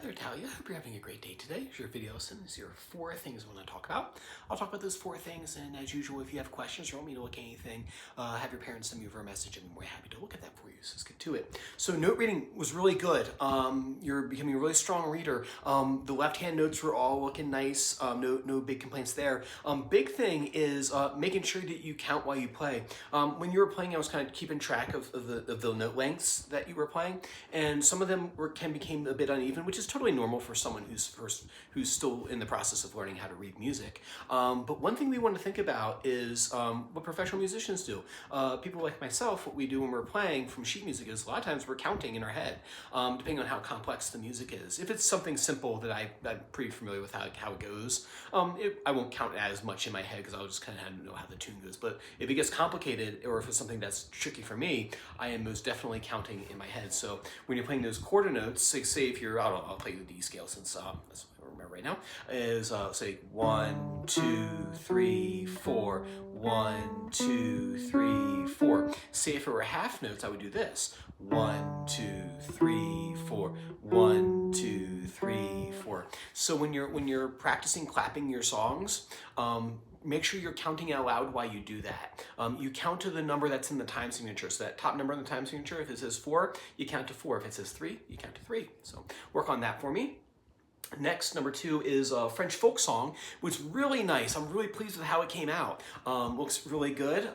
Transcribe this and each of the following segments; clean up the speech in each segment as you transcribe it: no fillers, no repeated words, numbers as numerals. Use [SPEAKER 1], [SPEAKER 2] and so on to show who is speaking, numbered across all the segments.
[SPEAKER 1] there, Talia. Hope you're having a great day today. Here's your video lesson. These are 4 things I want to talk about. I'll talk about those 4 things, and as usual, if you have questions or want me to look at anything, have your parents send me over a message. I'm more happy to look at that for you. So let's get to it. So note reading was really good. You're becoming a really strong reader. The left-hand notes were all looking nice. No big complaints there. Big thing is making sure that you count while you play. When you were playing, I was kind of keeping track of the note lengths that you were playing, and some of them became a bit uneven, which is totally normal for someone who's still in the process of learning how to read music. But one thing we want to think about is what professional musicians do. People like myself, what we do when we're playing from sheet music is a lot of times we're counting in our head, depending on how complex the music is. If it's something simple that I'm pretty familiar with how it goes, I won't count as much in my head because I'll just kind of know how the tune goes. But if it gets complicated, or if it's something that's tricky for me, I am most definitely counting in my head. So when you're playing those quarter notes, say if you're, I'll play the D scale since that's what I remember right now, is say 1, 2, 3, 4, 1, 2, 3, 4. Say if it were half notes, I would do this. 1, 2, 3, 4, 1, 2, 3, 4. So when you're practicing clapping your songs, make sure you're counting out loud while you do that. You count to the number that's in the time signature. So that top number in the time signature, if it says 4, you count to 4. If it says 3, you count to 3. So work on that for me. Next, number 2 is a French folk song, which is really nice. I'm really pleased with how it came out. Looks really good.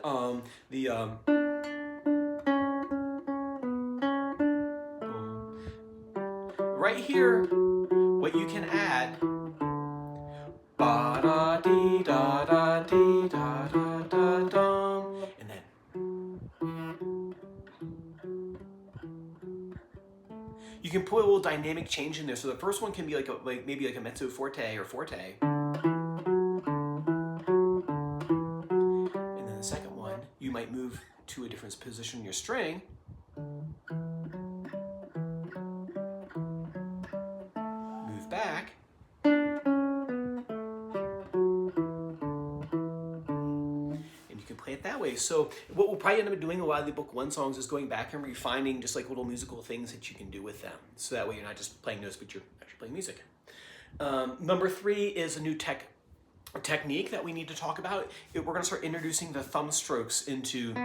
[SPEAKER 1] Right here, what you can add, ba da dee da da dee da da da dum, and then you can put a little dynamic change in there. So the first one can be maybe like a mezzo forte or forte, and then the second one you might move to a different position in your string. Move back. Play it that way. So what we'll probably end up doing a lot of the Book 1 songs is going back and refining just like little musical things that you can do with them. So that way you're not just playing notes, but you're actually playing music. Number 3 is a new technique that we need to talk about. We're going to start introducing the thumb strokes into... We're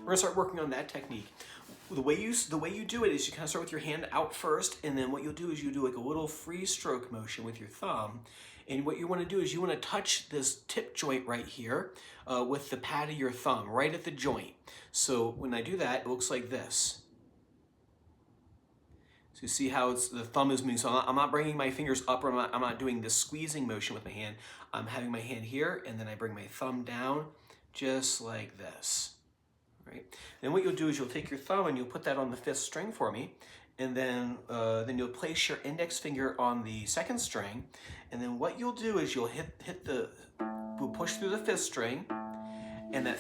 [SPEAKER 1] going to start working on that technique. The way you do it is you kind of start with your hand out first, and then what you'll do is you do like a little free stroke motion with your thumb. And what you want to do is you want to touch this tip joint right here with the pad of your thumb, right at the joint. So when I do that, it looks like this. So you see how the thumb is moving. So I'm not bringing my fingers up, or I'm not doing this squeezing motion with my hand. I'm having my hand here, and then I bring my thumb down just like this. Right? Then what you'll do is you'll take your thumb and you'll put that on the 5th string for me, and then you'll place your index finger on the 2nd string, and then what you'll do is you'll we'll push through the 5th string, and that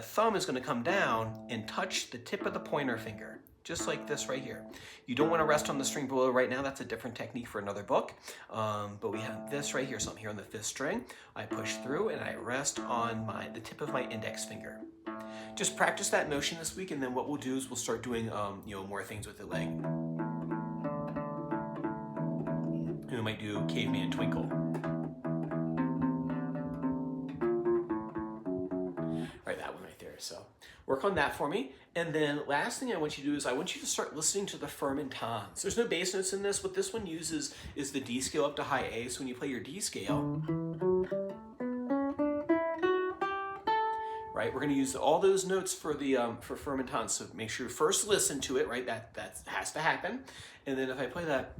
[SPEAKER 1] thumb is going to come down and touch the tip of the pointer finger, just like this right here. You don't want to rest on the string below right now. That's a different technique for another book. But we have this right here. So I'm here on the 5th string. I push through and I rest on the tip of my index finger. Just practice that motion this week, and then what we'll do is we'll start doing more things with it, like we might do Caveman Twinkle. Right, that one right there. So work on that for me. And then last thing I want you to do is I want you to start listening to the firm and tons. There's no bass notes in this. What this one uses is the D scale up to high A. So when you play your D scale, right, we're going to use all those notes for the for firm and tons. So make sure you first listen to it, right? That has to happen. And then if I play that,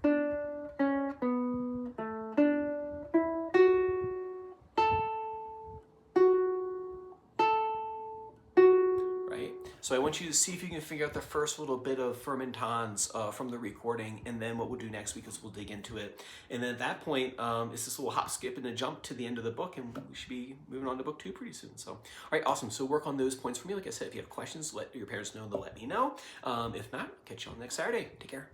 [SPEAKER 1] right? So I want you to see if you can figure out the first little bit of firm and tons from the recording, and then what we'll do next week is we'll dig into it. And then at that point, it's this little hop, skip, and a jump to the end of the book, and we should be moving on to book 2 pretty soon. So, all right, awesome. So work on those points for me. Like I said, if you have questions, let your parents know, and they'll let me know. If not, catch you on next Saturday. Take care.